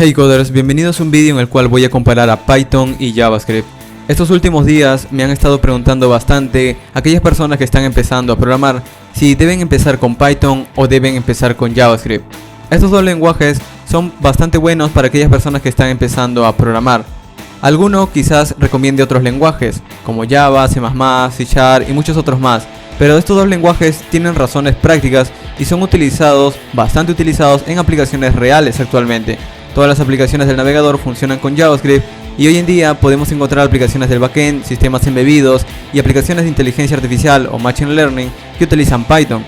Hey coders, bienvenidos a un vídeo en el cual voy a comparar a Python y JavaScript. Estos últimos días me han estado preguntando bastante aquellas personas que están empezando a programar si deben empezar con Python o deben empezar con JavaScript. Estos dos lenguajes son bastante buenos para aquellas personas que están empezando a programar. Alguno quizás recomiende otros lenguajes como Java, C++, C# y muchos otros más, pero estos dos lenguajes tienen razones prácticas y son bastante utilizados en aplicaciones reales actualmente. Todas las aplicaciones del navegador funcionan con JavaScript y hoy en día podemos encontrar aplicaciones del backend, sistemas embebidos y aplicaciones de inteligencia artificial o machine learning que utilizan Python.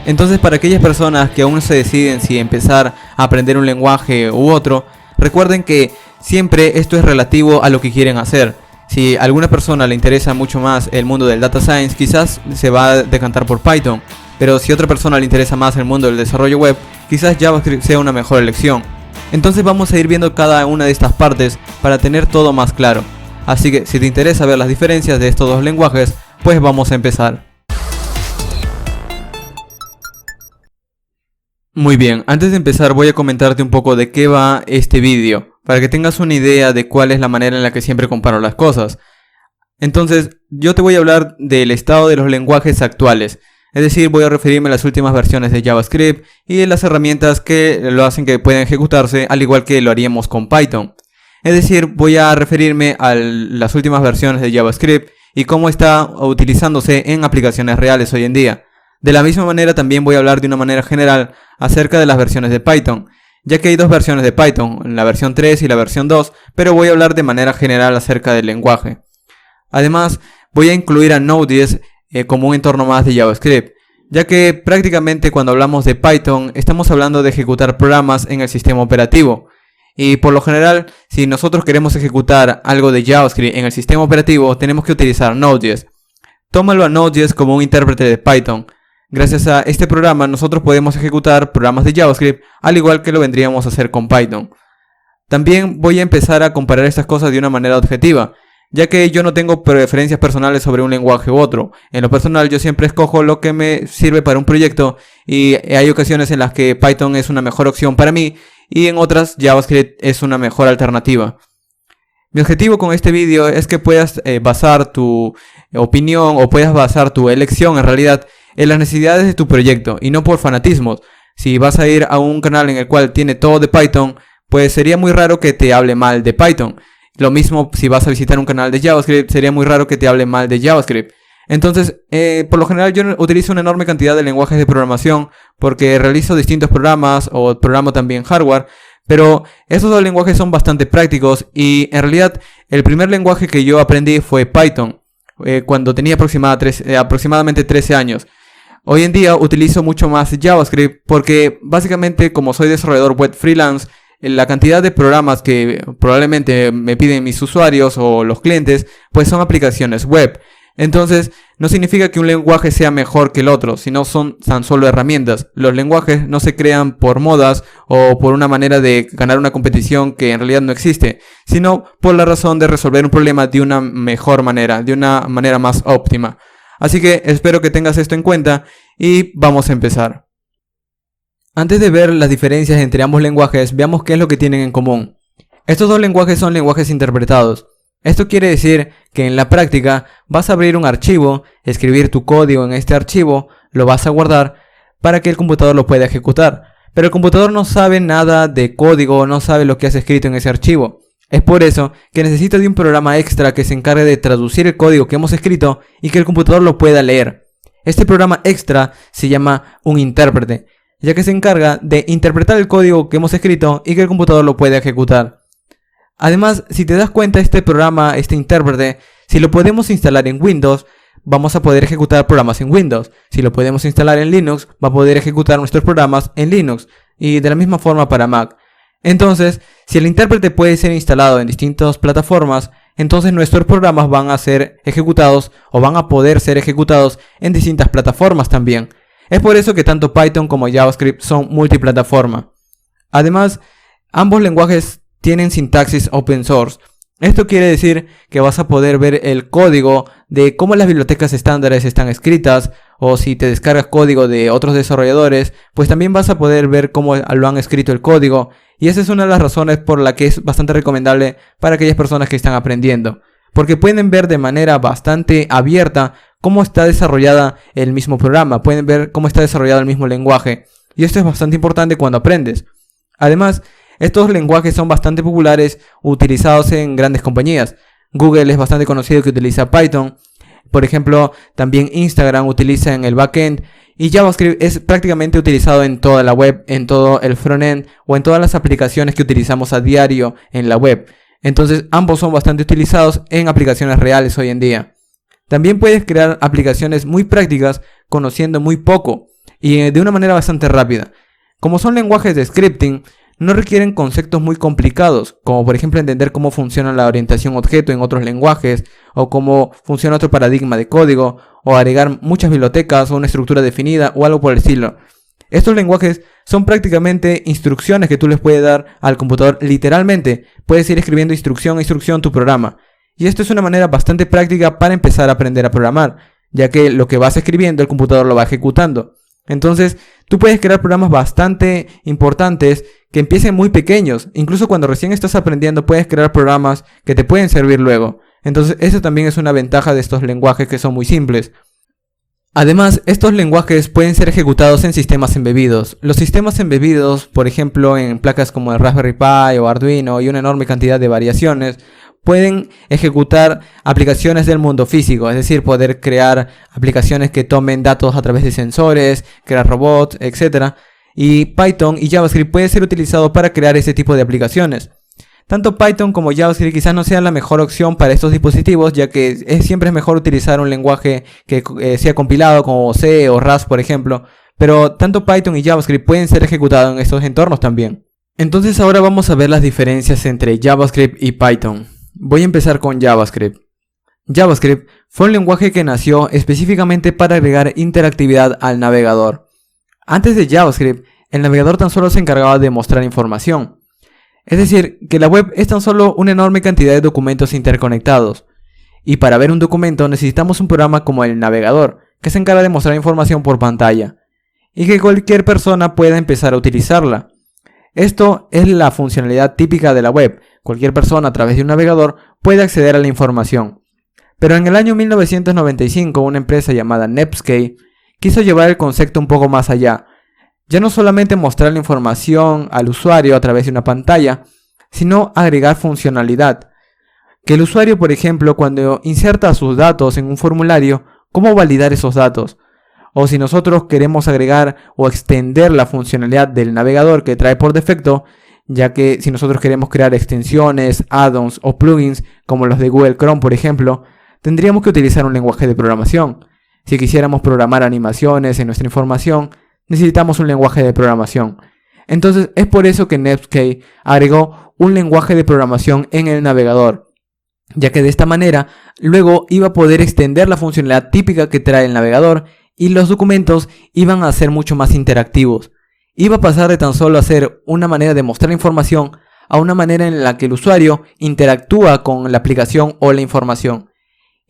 Entonces, para aquellas personas que aún no se deciden si empezar a aprender un lenguaje u otro, recuerden que siempre esto es relativo a lo que quieren hacer. Si a alguna persona le interesa mucho más el mundo del data science, quizás se va a decantar por Python, pero si a otra persona le interesa más el mundo del desarrollo web, quizás JavaScript sea una mejor elección. Entonces vamos a ir viendo cada una de estas partes para tener todo más claro. Así que si te interesa ver las diferencias de estos dos lenguajes, pues vamos a empezar. Muy bien, antes de empezar voy a comentarte un poco de qué va este vídeo, para que tengas una idea de cuál es la manera en la que siempre comparo las cosas. Entonces, yo te voy a hablar del estado de los lenguajes actuales. Es decir, voy a referirme a las últimas versiones de JavaScript y de las herramientas que lo hacen que puedan ejecutarse al igual que lo haríamos con Python. Es decir, voy a referirme a las últimas versiones de JavaScript y cómo está utilizándose en aplicaciones reales hoy en día. De la misma manera también voy a hablar de una manera general acerca de las versiones de Python, ya que hay dos versiones de Python, la versión 3 y la versión 2, pero voy a hablar de manera general acerca del lenguaje. Además, voy a incluir a Node.js como un entorno más de JavaScript, ya que prácticamente cuando hablamos de Python estamos hablando de ejecutar programas en el sistema operativo. Y por lo general, si nosotros queremos ejecutar algo de JavaScript en el sistema operativo, tenemos que utilizar Node.js. Tómalo a Node.js como un intérprete de Python. Gracias a este programa nosotros podemos ejecutar programas de JavaScript al igual que lo vendríamos a hacer con Python. También voy a empezar a comparar estas cosas de una manera objetiva, ya que yo no tengo preferencias personales sobre un lenguaje u otro. En lo personal yo siempre escojo lo que me sirve para un proyecto y hay ocasiones en las que Python es una mejor opción para mí y en otras JavaScript es una mejor alternativa. Mi objetivo con este vídeo es que puedas basar tu opinión o puedas basar tu elección en realidad en las necesidades de tu proyecto y no por fanatismos. Si vas a ir a un canal en el cual tiene todo de Python, pues sería muy raro que te hable mal de Python. Lo mismo si vas a visitar un canal de JavaScript, sería muy raro que te hable mal de JavaScript. Entonces, por lo general yo utilizo una enorme cantidad de lenguajes de programación porque realizo distintos programas o programo también hardware, pero estos dos lenguajes son bastante prácticos y en realidad el primer lenguaje que yo aprendí fue Python cuando tenía aproximadamente 13 años. Hoy en día utilizo mucho más JavaScript porque básicamente como soy desarrollador web freelance, la cantidad de programas que probablemente me piden mis usuarios o los clientes, pues son aplicaciones web. Entonces, no significa que un lenguaje sea mejor que el otro, sino son tan solo herramientas. Los lenguajes no se crean por modas o por una manera de ganar una competición que en realidad no existe, sino por la razón de resolver un problema de una mejor manera, de una manera más óptima. Así que espero que tengas esto en cuenta y vamos a empezar. Antes de ver las diferencias entre ambos lenguajes, veamos qué es lo que tienen en común. Estos dos lenguajes son lenguajes interpretados. Esto quiere decir que en la práctica vas a abrir un archivo, escribir tu código en este archivo, lo vas a guardar para que el computador lo pueda ejecutar. Pero el computador no sabe nada de código, no sabe lo que has escrito en ese archivo. Es por eso que necesito de un programa extra que se encargue de traducir el código que hemos escrito y que el computador lo pueda leer. Este programa extra se llama un intérprete, ya que se encarga de interpretar el código que hemos escrito y que el computador lo pueda ejecutar. Además, si te das cuenta, este programa, este intérprete, si lo podemos instalar en Windows, vamos a poder ejecutar programas en Windows. Si lo podemos instalar en Linux, va a poder ejecutar nuestros programas en Linux. Y de la misma forma para Mac. Entonces, si el intérprete puede ser instalado en distintas plataformas, entonces nuestros programas van a ser ejecutados o van a poder ser ejecutados en distintas plataformas también. Es por eso que tanto Python como JavaScript son multiplataforma. Además, ambos lenguajes tienen sintaxis open source. Esto quiere decir que vas a poder ver el código de cómo las bibliotecas estándares están escritas, o si te descargas código de otros desarrolladores, pues también vas a poder ver cómo lo han escrito el código Y esa es una de las razones por la que es bastante recomendable para aquellas personas que están aprendiendo, porque pueden ver de manera bastante abierta cómo está desarrollada el mismo programa, pueden ver cómo está desarrollado el mismo lenguaje, y esto es bastante importante cuando aprendes. Además, estos lenguajes son bastante populares, utilizados en grandes compañías. Google es bastante conocido que utiliza Python. Por ejemplo, también Instagram utiliza en el backend. Y JavaScript es prácticamente utilizado en toda la web, en todo el frontend o en todas las aplicaciones que utilizamos a diario en la web. Entonces, ambos son bastante utilizados en aplicaciones reales hoy en día. También puedes crear aplicaciones muy prácticas conociendo muy poco y de una manera bastante rápida. Como son lenguajes de scripting, no requieren conceptos muy complicados, como por ejemplo entender cómo funciona la orientación objeto en otros lenguajes, o cómo funciona otro paradigma de código, o agregar muchas bibliotecas o una estructura definida o algo por el estilo. Estos lenguajes son prácticamente instrucciones que tú les puedes dar al computador. Literalmente, puedes ir escribiendo instrucción a instrucción tu programa. Y esto es una manera bastante práctica para empezar a aprender a programar, ya que lo que vas escribiendo el computador lo va ejecutando. Entonces, tú puedes crear programas bastante importantes que empiecen muy pequeños. Incluso cuando recién estás aprendiendo, puedes crear programas que te pueden servir luego. Entonces, eso también es una ventaja de estos lenguajes que son muy simples. Además, estos lenguajes pueden ser ejecutados en sistemas embebidos. Los sistemas embebidos, por ejemplo, en placas como el Raspberry Pi o Arduino y una enorme cantidad de variaciones, pueden ejecutar aplicaciones del mundo físico, es decir, poder crear aplicaciones que tomen datos a través de sensores, crear robots, etc. Y Python y JavaScript puede ser utilizado para crear ese tipo de aplicaciones. Tanto Python como JavaScript quizás no sean la mejor opción para estos dispositivos, ya que siempre es mejor utilizar un lenguaje que sea compilado como C o Rust, por ejemplo. Pero tanto Python y JavaScript pueden ser ejecutados en estos entornos también. Entonces ahora vamos a ver las diferencias entre JavaScript y Python. Voy a empezar con JavaScript. JavaScript fue un lenguaje que nació específicamente para agregar interactividad al navegador. Antes de JavaScript, el navegador tan solo se encargaba de mostrar información. Es decir, que la web es tan solo una enorme cantidad de documentos interconectados. Y para ver un documento necesitamos un programa como el navegador, que se encarga de mostrar información por pantalla, y que cualquier persona pueda empezar a utilizarla. Esto es la funcionalidad típica de la web. Cualquier persona a través de un navegador puede acceder a la información. Pero en el año 1995, una empresa llamada Netscape quiso llevar el concepto un poco más allá. Ya no solamente mostrar la información al usuario a través de una pantalla, sino agregar funcionalidad. Que el usuario, por ejemplo, cuando inserta sus datos en un formulario, ¿cómo validar esos datos? O si nosotros queremos agregar o extender la funcionalidad del navegador que trae por defecto, ya que si nosotros queremos crear extensiones, add-ons o plugins como los de Google Chrome, por ejemplo, tendríamos que utilizar un lenguaje de programación. Si quisiéramos programar animaciones en nuestra información, necesitamos un lenguaje de programación. Entonces es por eso que Netscape agregó un lenguaje de programación en el navegador, ya que de esta manera luego iba a poder extender la funcionalidad típica que trae el navegador y los documentos iban a ser mucho más interactivos. Iba a pasar de tan solo hacer una manera de mostrar información a una manera en la que el usuario interactúa con la aplicación o la información.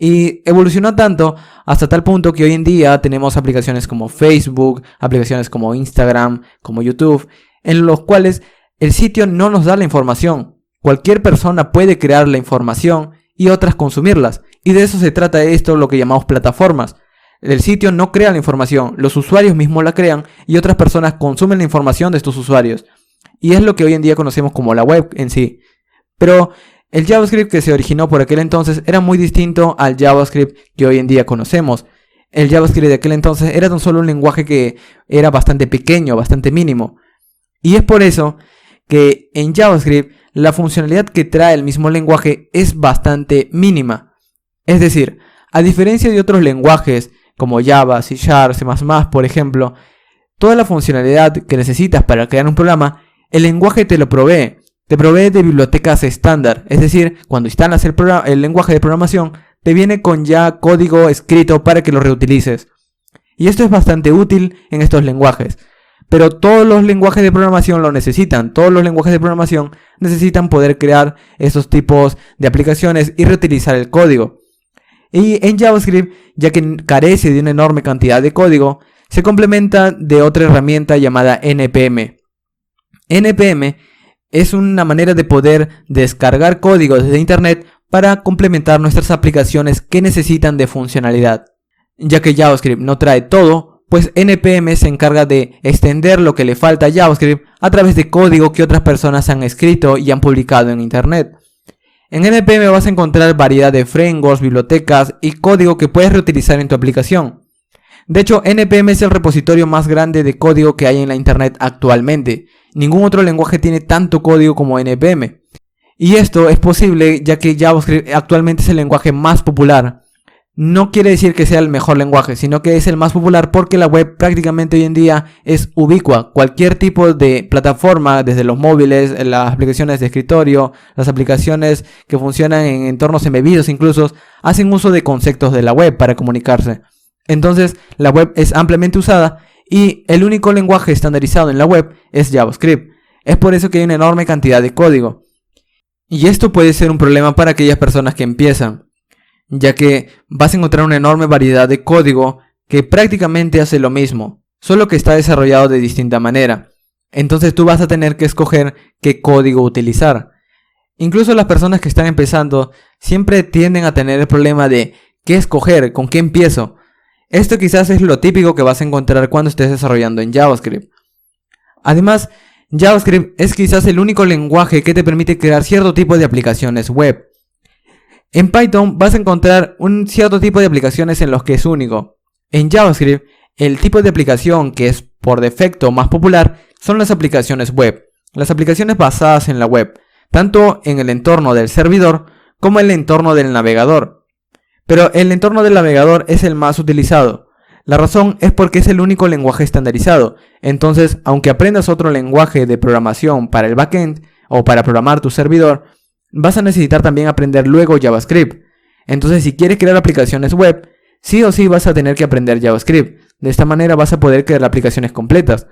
Y evolucionó tanto hasta tal punto que hoy en día tenemos aplicaciones como Facebook, aplicaciones como Instagram, como YouTube, en los cuales el sitio no nos da la información. Cualquier persona puede crear la información y otras consumirlas. Y de eso se trata esto, lo que llamamos plataformas. El sitio no crea la información, los usuarios mismos la crean y otras personas consumen la información de estos usuarios. Y es lo que hoy en día conocemos como la web en sí. Pero el JavaScript que se originó por aquel entonces era muy distinto al JavaScript que hoy en día conocemos. El JavaScript de aquel entonces era tan solo un lenguaje que era bastante pequeño, bastante mínimo. Y es por eso que en JavaScript la funcionalidad que trae el mismo lenguaje es bastante mínima. Es decir, a diferencia de otros lenguajes como Java, C#, C++, por ejemplo, toda la funcionalidad que necesitas para crear un programa, el lenguaje te lo provee. Te provee de bibliotecas estándar, es decir, cuando instalas el lenguaje de programación, te viene con ya código escrito para que lo reutilices. Y esto es bastante útil en estos lenguajes. Pero todos los lenguajes de programación lo necesitan. Todos los lenguajes de programación necesitan poder crear esos tipos de aplicaciones y reutilizar el código. Y en JavaScript, ya que carece de una enorme cantidad de código, se complementa de otra herramienta llamada NPM. NPM Es una manera de poder descargar código desde internet para complementar nuestras aplicaciones que necesitan de funcionalidad. Ya que JavaScript no trae todo, pues NPM se encarga de extender lo que le falta a JavaScript a través de código que otras personas han escrito y han publicado en internet. En NPM vas a encontrar variedad de frameworks, bibliotecas y código que puedes reutilizar en tu aplicación. De hecho, NPM es el repositorio más grande de código que hay en la internet actualmente. Ningún otro lenguaje tiene tanto código como NPM. Y esto es posible ya que JavaScript actualmente es el lenguaje más popular. No quiere decir que sea el mejor lenguaje, sino que es el más popular porque la web prácticamente hoy en día es ubicua. Cualquier tipo de plataforma, desde los móviles, las aplicaciones de escritorio, las aplicaciones que funcionan en entornos embebidos incluso, hacen uso de conceptos de la web para comunicarse. Entonces, la web es ampliamente usada y el único lenguaje estandarizado en la web es JavaScript. Es por eso que hay una enorme cantidad de código. Y esto puede ser un problema para aquellas personas que empiezan, ya que vas a encontrar una enorme variedad de código que prácticamente hace lo mismo, solo que está desarrollado de distinta manera. Entonces tú vas a tener que escoger qué código utilizar. Incluso las personas que están empezando siempre tienden a tener el problema de qué escoger, con qué empiezo. Esto quizás es lo típico que vas a encontrar cuando estés desarrollando en JavaScript. Además, JavaScript es quizás el único lenguaje que te permite crear cierto tipo de aplicaciones web. En Python vas a encontrar un cierto tipo de aplicaciones en los que es único. En JavaScript, el tipo de aplicación que es por defecto más popular son las aplicaciones web. Las aplicaciones basadas en la web, tanto en el entorno del servidor como en el entorno del navegador. Pero el entorno del navegador es el más utilizado. La razón es porque es el único lenguaje estandarizado. Entonces, aunque aprendas otro lenguaje de programación para el backend o para programar tu servidor, vas a necesitar también aprender luego JavaScript. Entonces, si quieres crear aplicaciones web, sí o sí vas a tener que aprender JavaScript. De esta manera vas a poder crear aplicaciones completas.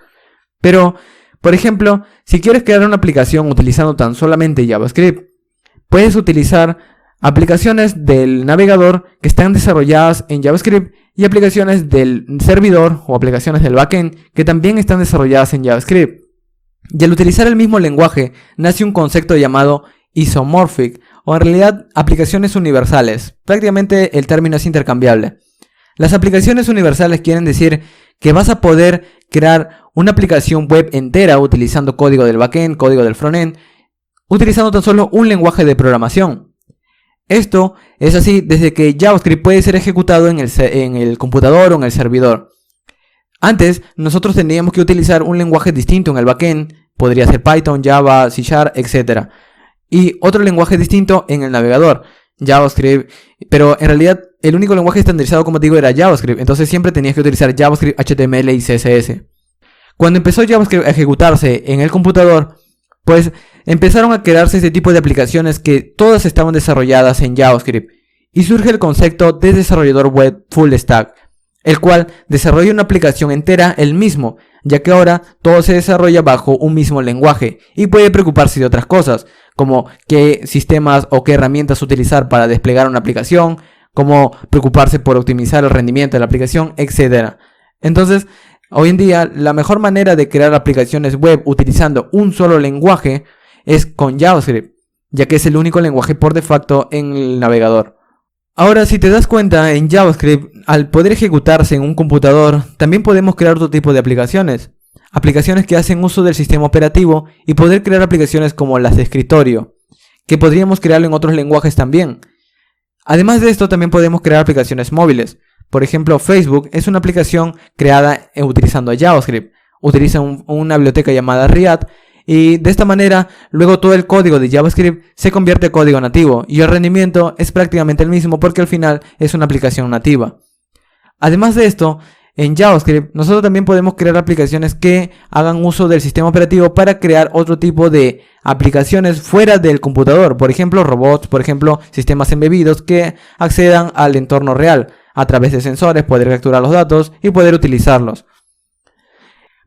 Pero, por ejemplo, si quieres crear una aplicación utilizando tan solamente JavaScript, puedes utilizar aplicaciones del navegador que están desarrolladas en JavaScript y aplicaciones del servidor o aplicaciones del backend que también están desarrolladas en JavaScript. Y al utilizar el mismo lenguaje, nace un concepto llamado isomorphic, o en realidad aplicaciones universales. Prácticamente el término es intercambiable. Las aplicaciones universales quieren decir que vas a poder crear una aplicación web entera utilizando código del backend, código del frontend, utilizando tan solo un lenguaje de programación. Esto es así desde que JavaScript puede ser ejecutado en el computador o en el servidor. Antes, nosotros tendríamos que utilizar un lenguaje distinto en el backend, podría ser Python, Java, C#, etc. Y otro lenguaje distinto en el navegador, JavaScript, pero en realidad el único lenguaje estandarizado, como te digo, era JavaScript, entonces siempre tenías que utilizar JavaScript, HTML y CSS. Cuando empezó JavaScript a ejecutarse en el computador, pues empezaron a crearse este tipo de aplicaciones que todas estaban desarrolladas en JavaScript, y surge el concepto de desarrollador web full stack, el cual desarrolla una aplicación entera él mismo, ya que ahora todo se desarrolla bajo un mismo lenguaje y puede preocuparse de otras cosas, como qué sistemas o qué herramientas utilizar para desplegar una aplicación, como preocuparse por optimizar el rendimiento de la aplicación, etc. Entonces, hoy en día, la mejor manera de crear aplicaciones web utilizando un solo lenguaje es con JavaScript, ya que es el único lenguaje por defecto en el navegador. Ahora, si te das cuenta, en JavaScript, al poder ejecutarse en un computador, también podemos crear otro tipo de aplicaciones. Aplicaciones que hacen uso del sistema operativo y poder crear aplicaciones como las de escritorio, que podríamos crearlo en otros lenguajes también. Además de esto, también podemos crear aplicaciones móviles. Por ejemplo, Facebook es una aplicación creada utilizando JavaScript. Utiliza una biblioteca llamada React y de esta manera luego todo el código de JavaScript se convierte en código nativo y el rendimiento es prácticamente el mismo porque al final es una aplicación nativa. Además de esto, en JavaScript nosotros también podemos crear aplicaciones que hagan uso del sistema operativo para crear otro tipo de aplicaciones fuera del computador. Por ejemplo, robots, por ejemplo, sistemas embebidos que accedan al entorno real a través de sensores, poder capturar los datos y poder utilizarlos.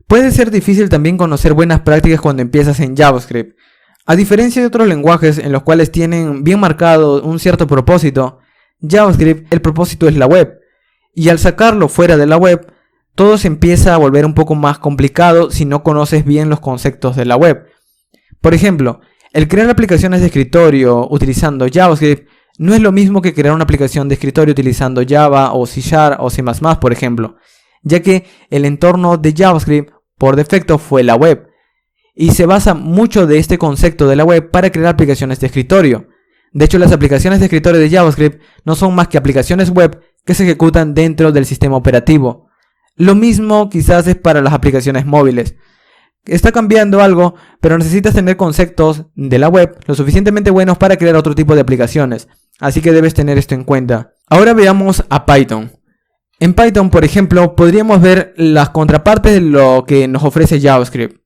Puede ser difícil también conocer buenas prácticas cuando empiezas en JavaScript. A diferencia de otros lenguajes en los cuales tienen bien marcado un cierto propósito, JavaScript el propósito es la web. Y al sacarlo fuera de la web, todo se empieza a volver un poco más complicado si no conoces bien los conceptos de la web. Por ejemplo, el crear aplicaciones de escritorio utilizando JavaScript no es lo mismo que crear una aplicación de escritorio utilizando Java o C# o C++, por ejemplo, ya que el entorno de JavaScript por defecto fue la web, y se basa mucho de este concepto de la web para crear aplicaciones de escritorio. De hecho, las aplicaciones de escritorio de JavaScript no son más que aplicaciones web que se ejecutan dentro del sistema operativo. Lo mismo quizás es para las aplicaciones móviles. Está cambiando algo, pero necesitas tener conceptos de la web lo suficientemente buenos para crear otro tipo de aplicaciones. Así que debes tener esto en cuenta. Ahora veamos a Python. En Python, por ejemplo, podríamos ver las contrapartes de lo que nos ofrece JavaScript.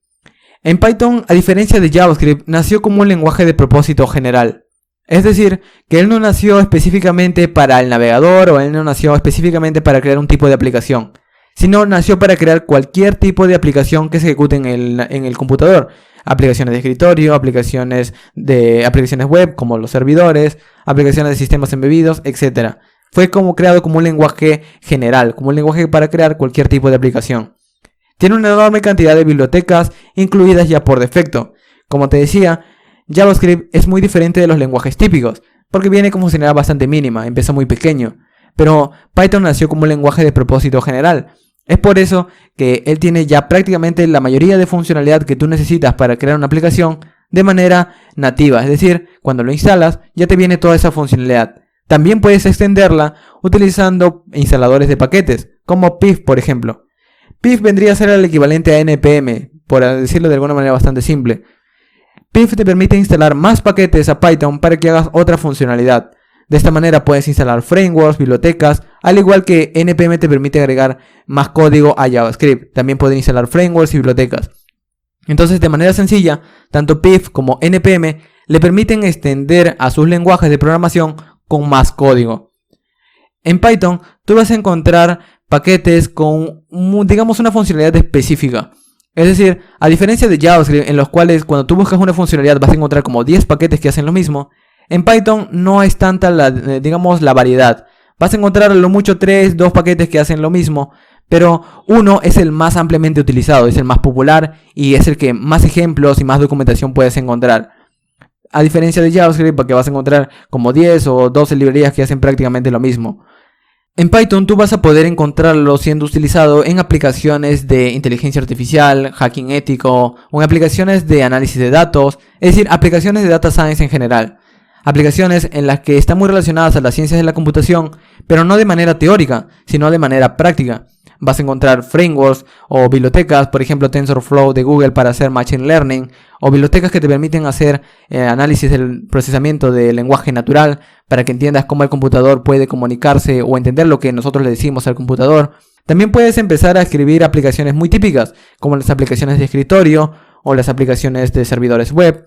En Python, a diferencia de JavaScript, nació como un lenguaje de propósito general. Es decir, que él no nació específicamente para el navegador o él no nació específicamente para crear un tipo de aplicación, sino nació para crear cualquier tipo de aplicación que se ejecute en el computador. Aplicaciones de escritorio, aplicaciones web como los servidores, aplicaciones de sistemas embebidos, etc. Fue creado como un lenguaje general, como un lenguaje para crear cualquier tipo de aplicación. Tiene una enorme cantidad de bibliotecas incluidas ya por defecto. Como te decía, JavaScript es muy diferente de los lenguajes típicos, porque viene con funcionalidad bastante mínima, empezó muy pequeño. Pero Python nació como un lenguaje de propósito general. Es por eso que él tiene ya prácticamente la mayoría de funcionalidad que tú necesitas para crear una aplicación de manera nativa. Es decir, cuando lo instalas ya te viene toda esa funcionalidad. También puedes extenderla utilizando instaladores de paquetes, como Pip, por ejemplo. Pip vendría a ser el equivalente a NPM, por decirlo de alguna manera bastante simple. Pip te permite instalar más paquetes a Python para que hagas otra funcionalidad. De esta manera puedes instalar frameworks, bibliotecas, al igual que NPM te permite agregar más código a JavaScript. También pueden instalar frameworks y bibliotecas. Entonces, de manera sencilla, tanto Pip como NPM le permiten extender a sus lenguajes de programación con más código. En Python, tú vas a encontrar paquetes con, digamos, una funcionalidad específica. Es decir, a diferencia de JavaScript, en los cuales cuando tú buscas una funcionalidad vas a encontrar como 10 paquetes que hacen lo mismo, en Python no es tanta la variedad. Vas a encontrar a lo mucho 2 paquetes que hacen lo mismo, pero uno es el más ampliamente utilizado, es el más popular y es el que más ejemplos y más documentación puedes encontrar. A diferencia de JavaScript, porque vas a encontrar como 10 o 12 librerías que hacen prácticamente lo mismo. En Python tú vas a poder encontrarlo siendo utilizado en aplicaciones de inteligencia artificial, hacking ético o en aplicaciones de análisis de datos, es decir, aplicaciones de data science en general. Aplicaciones en las que están muy relacionadas a las ciencias de la computación, pero no de manera teórica, sino de manera práctica. Vas a encontrar frameworks o bibliotecas, por ejemplo TensorFlow de Google para hacer Machine Learning, o bibliotecas que te permiten hacer análisis del procesamiento del lenguaje natural para que entiendas cómo el computador puede comunicarse o entender lo que nosotros le decimos al computador. También puedes empezar a escribir aplicaciones muy típicas, como las aplicaciones de escritorio o las aplicaciones de servidores web.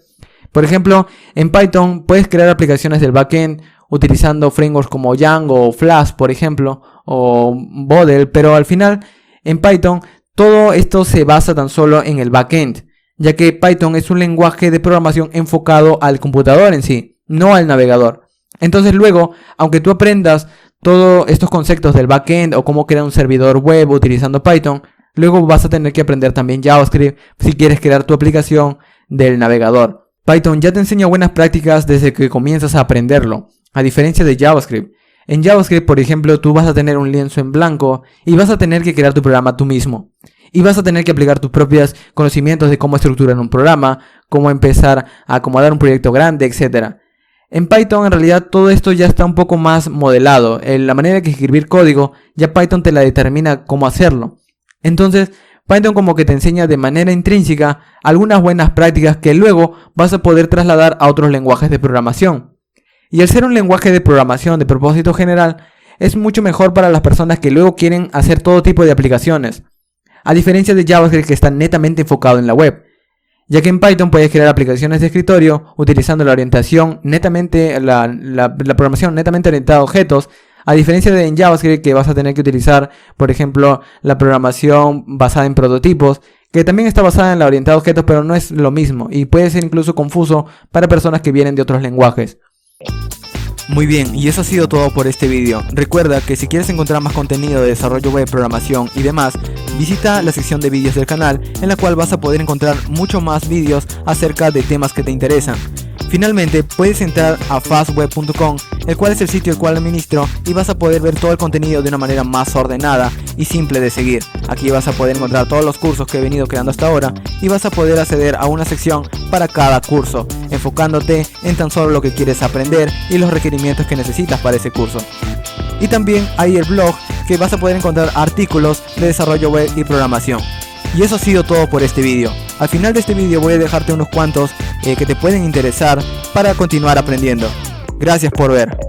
Por ejemplo, en Python puedes crear aplicaciones del backend utilizando frameworks como Django o Flash, por ejemplo, o Bodel, pero al final en Python todo esto se basa tan solo en el backend, ya que Python es un lenguaje de programación enfocado al computador en sí, no al navegador. Entonces luego, aunque tú aprendas todos estos conceptos del backend o cómo crear un servidor web utilizando Python, luego vas a tener que aprender también JavaScript si quieres crear tu aplicación del navegador. Python ya te enseña buenas prácticas desde que comienzas a aprenderlo, a diferencia de JavaScript. En JavaScript, por ejemplo, tú vas a tener un lienzo en blanco y vas a tener que crear tu programa tú mismo. Y vas a tener que aplicar tus propios conocimientos de cómo estructurar un programa, cómo empezar a acomodar un proyecto grande, etc. En Python, en realidad, todo esto ya está un poco más modelado. En la manera que escribir código, ya Python te la determina cómo hacerlo. Entonces, Python como que te enseña de manera intrínseca algunas buenas prácticas que luego vas a poder trasladar a otros lenguajes de programación. Y al ser un lenguaje de programación de propósito general, es mucho mejor para las personas que luego quieren hacer todo tipo de aplicaciones. A diferencia de JavaScript, que está netamente enfocado en la web. Ya que en Python puedes crear aplicaciones de escritorio utilizando la orientación netamente, la programación netamente orientada a objetos. A diferencia de en JavaScript, que vas a tener que utilizar, por ejemplo, la programación basada en prototipos, que también está basada en la orientada a objetos, pero no es lo mismo y puede ser incluso confuso para personas que vienen de otros lenguajes. Muy bien, y eso ha sido todo por este vídeo. Recuerda que si quieres encontrar más contenido de desarrollo web, programación y demás, visita la sección de vídeos del canal, en la cual vas a poder encontrar mucho más vídeos acerca de temas que te interesan. Finalmente, puedes entrar a fastweb.com, el cual es el sitio el cual administro, y vas a poder ver todo el contenido de una manera más ordenada y simple de seguir. Aquí vas a poder encontrar todos los cursos que he venido creando hasta ahora, y vas a poder acceder a una sección para cada curso, enfocándote en tan solo lo que quieres aprender y los requerimientos que necesitas para ese curso. Y también hay el blog, que vas a poder encontrar artículos de desarrollo web y programación. Y eso ha sido todo por este vídeo. Al final de este vídeo voy a dejarte unos cuantos que te pueden interesar para continuar aprendiendo. Gracias por ver.